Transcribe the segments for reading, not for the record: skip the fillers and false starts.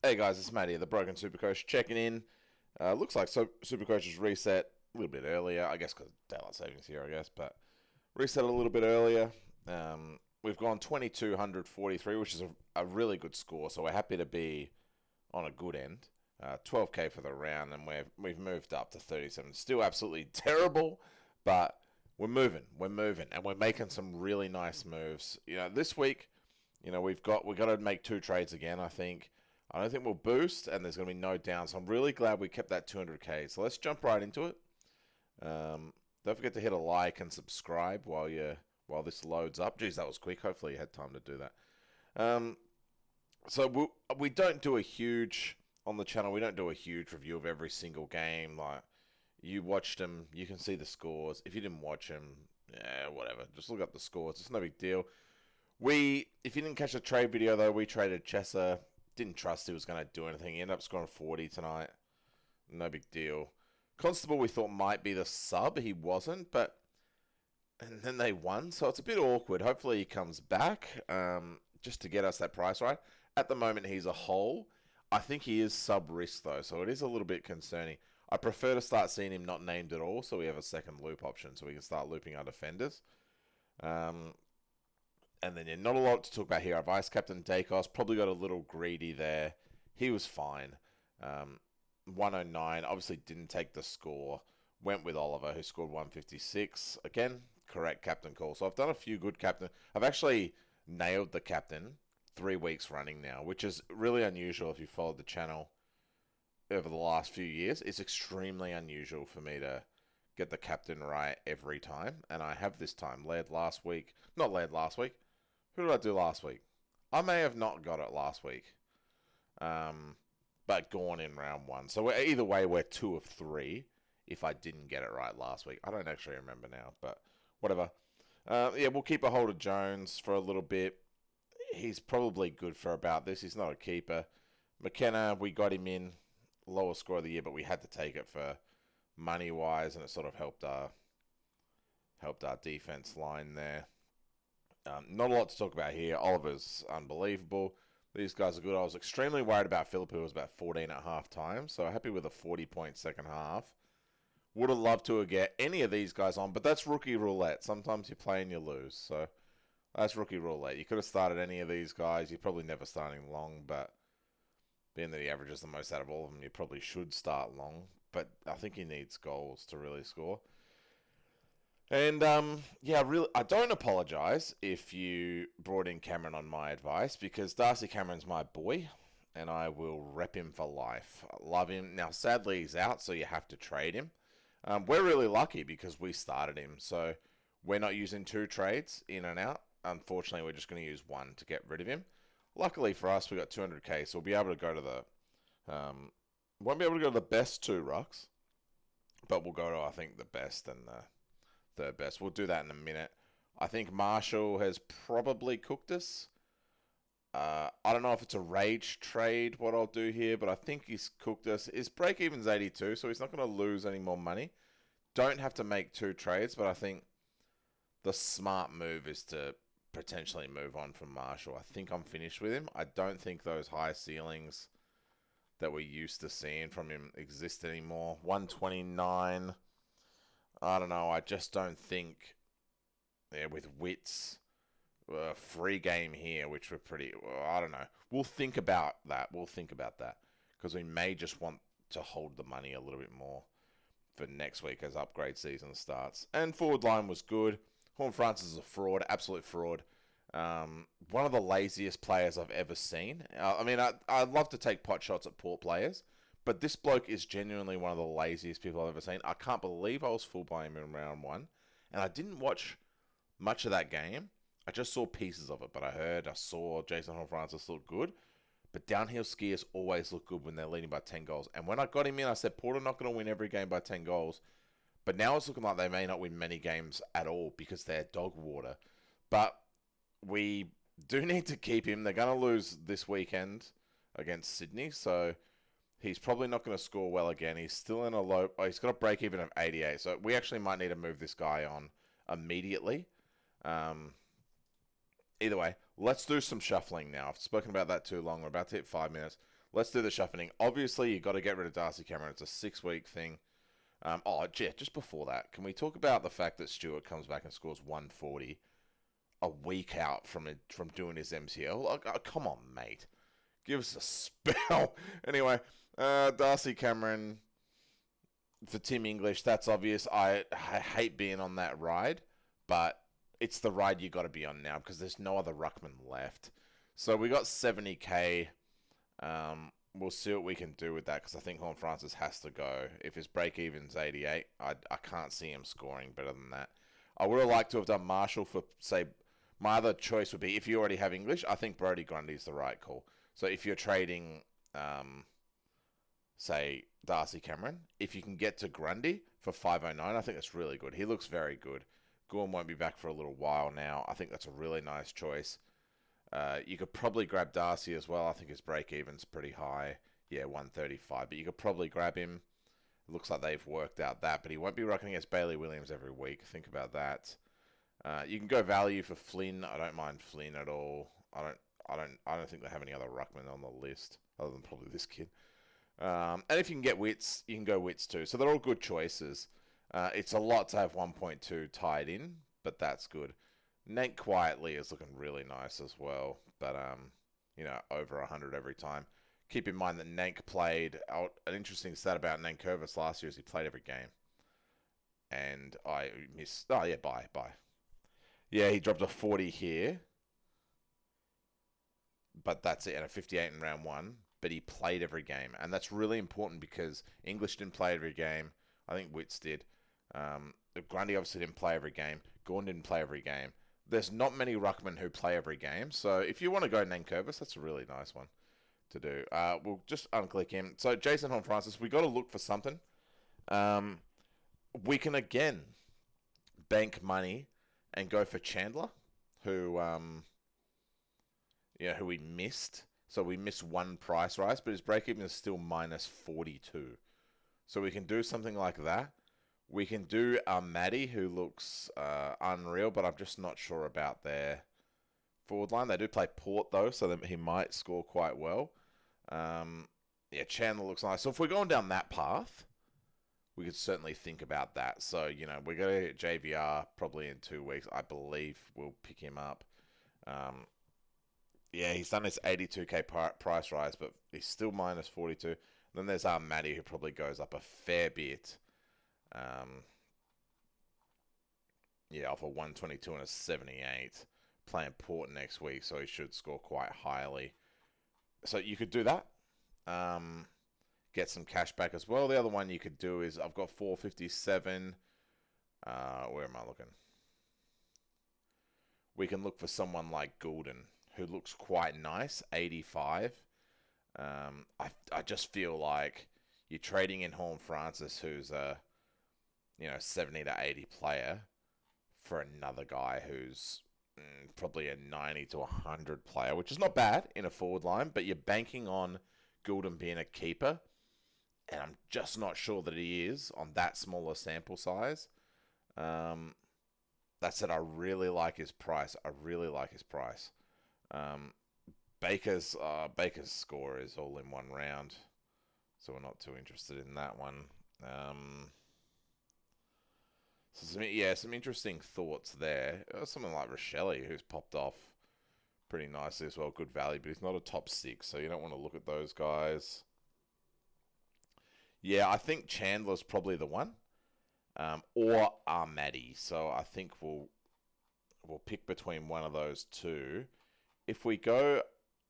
Hey guys, it's Matt here, the Broken Supercoach, checking in. Looks like Supercoach is reset a little bit earlier, I guess because daylight savings here, I guess, but reset a little bit earlier. We've gone 2243, which is a really good score, so we're happy to be on a good end. 12k for the round, and we've moved up to 37. Still absolutely terrible, but we're moving, and we're making some really nice moves. This week, we've got to make 2 trades again. I don't think we'll boost, and there's going to be no down. So I'm really glad we kept that 200k. So let's jump right into it. Don't forget to hit a like and subscribe while this loads up. Geez, that was quick. Hopefully you had time to do that. So we don't do a huge on the channel. We don't do a huge review of every single game. Like, you watched them, you can see the scores. If you didn't watch them, yeah, whatever. Just look up the scores. It's no big deal. If you didn't catch the trade video though, we traded Chesser. Didn't trust he was going to do anything. He ended up scoring 40 tonight. No big deal. Constable we thought might be the sub. He wasn't, and then they won, so it's a bit awkward. Hopefully he comes back just to get us that price right. At the moment, he's a hole. I think he is sub-risk, though, so it is a little bit concerning. I prefer to start seeing him not named at all, so we have a second loop option, so we can start looping our defenders. And then, not a lot to talk about here. Our vice captain, Dacos, probably got a little greedy there. He was fine. 109, obviously didn't take the score. Went with Oliver, who scored 156. Again, correct captain call. So I've done a few good captain. I've actually nailed the captain 3 weeks running now, which is really unusual if you followed the channel over the last few years. It's extremely unusual for me to get the captain right every time, and I have this time. Led last week. Not led last week. Who did I do last week? I may have not got it last week, but gone in round 1. So either way, we're 2 of 3 if I didn't get it right last week. I don't actually remember now, but whatever. Yeah, we'll keep a hold of Jones for a little bit. He's probably good for about this. He's not a keeper. McKenna, we got him in. Lowest score of the year, but we had to take it for money-wise, and it sort of helped our defense line there. Not a lot to talk about here. Oliver's unbelievable. These guys are good. I was extremely worried about Philip, who was about 14 at half time, so happy with a 40-point second half. Would have loved to get any of these guys on, but that's rookie roulette. Sometimes you play and you lose, so that's rookie roulette. You could have started any of these guys. You're probably never starting long, but being that he averages the most out of all of them, you probably should start long, but I think he needs goals to really score. And, I don't apologise if you brought in Cameron on my advice, because Darcy Cameron's my boy, and I will rep him for life. I love him. Now, sadly, he's out, so you have to trade him. We're really lucky because we started him, so we're not using 2 trades in and out. Unfortunately, we're just going to use 1 to get rid of him. Luckily for us, we got 200k, so we'll be able to go to the... won't be able to go to the best 2 rucks, but we'll go to, I think, the best and the third best. We'll do that in a minute. I think Marshall has probably cooked us. I don't know if it's a rage trade, what I'll do here, but I think he's cooked us. His break-even's 82, so he's not going to lose any more money. Don't have to make 2 trades, but I think the smart move is to potentially move on from Marshall. I think I'm finished with him. I don't think those high ceilings that we're used to seeing from him exist anymore. 129... I don't know. I just don't think, with Wits, free game here, which we're pretty... I don't know. We'll think about that. Because we may just want to hold the money a little bit more for next week as upgrade season starts. And forward line was good. Horn Francis is a fraud. Absolute fraud. One of the laziest players I've ever seen. I'd love to take pot shots at poor players, but this bloke is genuinely one of the laziest people I've ever seen. I can't believe I was fooled by him in round 1. And I didn't watch much of that game. I just saw pieces of it. But I saw Jason Horn-Francis look good. But downhill skiers always look good when they're leading by 10 goals. And when I got him in, I said, Porter not going to win every game by 10 goals. But now it's looking like they may not win many games at all because they're dog water. But we do need to keep him. They're going to lose this weekend against Sydney. So... he's probably not going to score well again. He's still in a low... he's got a break-even of 88. So we actually might need to move this guy on immediately. Either way, Let's do some shuffling now. I've spoken about that too long. We're about to hit 5 minutes. Let's do the shuffling. Obviously, you've got to get rid of Darcy Cameron. It's a 6-week thing. Just before that, can we talk about the fact that Stewart comes back and scores 140 a week out from doing his MCL? Like, oh, come on, mate. Give us a spell. Anyway, Darcy Cameron for Tim English, that's obvious. I hate being on that ride, but it's the ride you got to be on now because there's no other ruckman left. So we got 70k. We'll see what we can do with that because I think Horn Francis has to go. If his break-even's 88, I can't see him scoring better than that. I would have liked to have done Marshall for, say, my other choice would be, if you already have English, I think Brodie Grundy's the right call. So if you're trading, say, Darcy Cameron, if you can get to Grundy for 509, I think that's really good. He looks very good. Gorn won't be back for a little while now. I think that's a really nice choice. You could probably grab Darcy as well. I think his break-even's pretty high. Yeah, 135. But you could probably grab him. It looks like they've worked out that. But he won't be rocking against Bailey Williams every week. Think about that. You can go value for Flynn. I don't mind Flynn at all. I don't think they have any other ruckman on the list other than probably this kid. And if you can get Wits, you can go Wits too. So they're all good choices. It's a lot to have 1.2 tied in, but that's good. Nank quietly is looking really nice as well, but over 100 every time. Keep in mind that Nank played out. An interesting stat about Nankervis last year is he played every game, and I missed. Oh yeah, bye. Yeah, he dropped a 40 here, but that's it, and a 58 in round one. But he played every game, and that's really important because English didn't play every game. I think Wits did. Grundy obviously didn't play every game. Gorn didn't play every game. There's not many ruckmen who play every game, so if you want to go Nankervis, that's a really nice one to do. We'll just unclick him. So Jason Horne-Francis, we got to look for something. We can again bank money and go for Chandler, who we missed. So we missed one price rise, but his break-even is still minus 42. So we can do something like that. We can do Maddie, who looks unreal, but I'm just not sure about their forward line. They do play Port, though, so that he might score quite well. Chandler looks nice. So if we're going down that path, we could certainly think about that. So, we're going to get JVR probably in 2 weeks. I believe we'll pick him up. He's done his 82k price rise, but he's still minus 42. Then there's Maddie, who probably goes up a fair bit. Off a 122 and a 78. Playing Port next week, so he should score quite highly. So you could do that. Get some cash back as well. The other one you could do is, I've got 457. Where am I looking? We can look for someone like Goulden, who looks quite nice, 85. I just feel like you're trading in Horn Francis, who's a 70 to 80 player, for another guy who's probably a 90 to 100 player, which is not bad in a forward line, but you're banking on Goulden being a keeper, and I'm just not sure that he is on that smaller sample size. That said, I really like his price. Baker's score is all in one round, so we're not too interested in that one. Some interesting thoughts there. Someone like Rochelle, who's popped off pretty nicely as well. Good value, but he's not a top 6, so you don't want to look at those guys. Yeah, I think Chandler's probably the one. Or Maddie. So I think we'll pick between one of those two. If we go,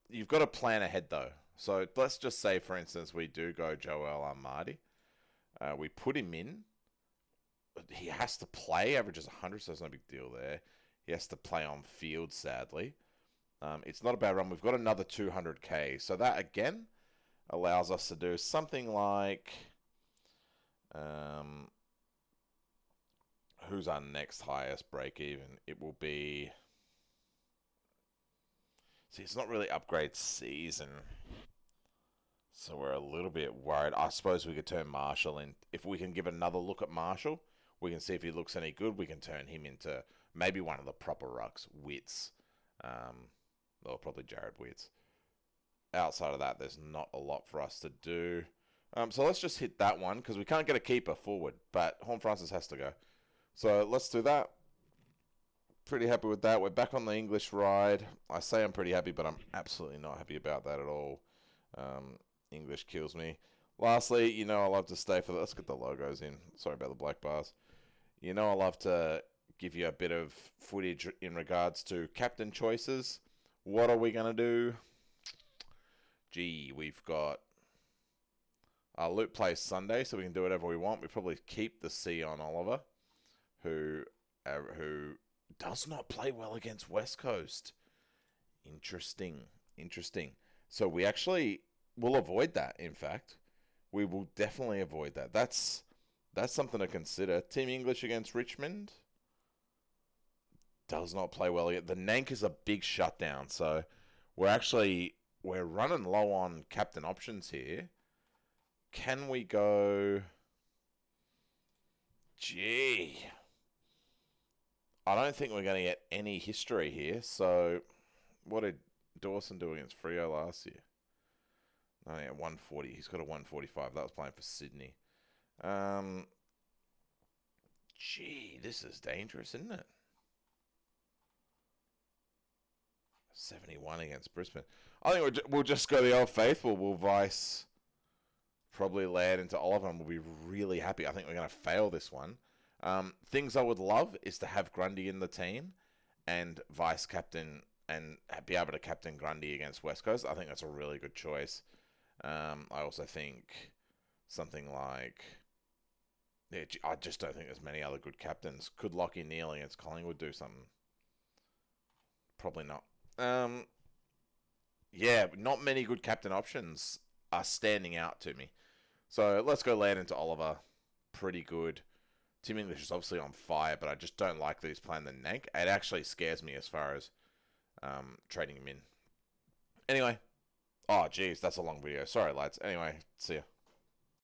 you've got to plan ahead though. So let's just say, for instance, we do go Joel Armadi. We put him in. He has to play, averages 100, so there's no big deal there. He has to play on field, sadly. It's not a bad run. We've got another 200k. So that, again, allows us to do something like... who's our next highest break-even? It will be... See, it's not really upgrade season. So we're a little bit worried. I suppose we could turn Marshall in. If we can give another look at Marshall, we can see if he looks any good. We can turn him into maybe one of the proper rucks, Wits. or probably Jared Witts. Outside of that, there's not a lot for us to do. So let's just hit that one because we can't get a keeper forward, but Horn Francis has to go. So let's do that. Pretty happy with that. We're back on the English ride. I say I'm pretty happy, but I'm absolutely not happy about that at all. English kills me. Lastly, I love to stay for the... Let's get the logos in. Sorry about the black bars. I love to give you a bit of footage in regards to captain choices. What are we going to do? Gee, we've got... Loot plays Sunday, so we can do whatever we want. We probably keep the C on Oliver, who does not play well against West Coast. Interesting. So we actually will avoid that, in fact. We will definitely avoid that. That's something to consider. Team English against Richmond does not play well. The Nank is a big shutdown, so we're running low on captain options here. Can we go... Gee... I don't think we're going to get any history here. So, what did Dawson do against Freo last year? No, yeah, 140. He's got a 145. That was playing for Sydney. Gee, this is dangerous, isn't it? 71 against Brisbane. I think we'll just go the old faithful. We'll vice probably Laird into Oliver and we'll be really happy. I think we're going to fail this one. Things I would love is to have Grundy in the team and vice captain and be able to captain Grundy against West Coast. I think that's a really good choice. I also think something like... Yeah, I just don't think there's many other good captains. Could Lockie Neal against Collingwood do something? Probably not. Yeah, not many good captain options are standing out to me. So let's go Laird into Oliver. Pretty good. Tim English is obviously on fire, but I just don't like that he's playing the Nank. It actually scares me as far as trading him in. Anyway. Oh, geez, that's a long video. Sorry, lads. Anyway, see ya.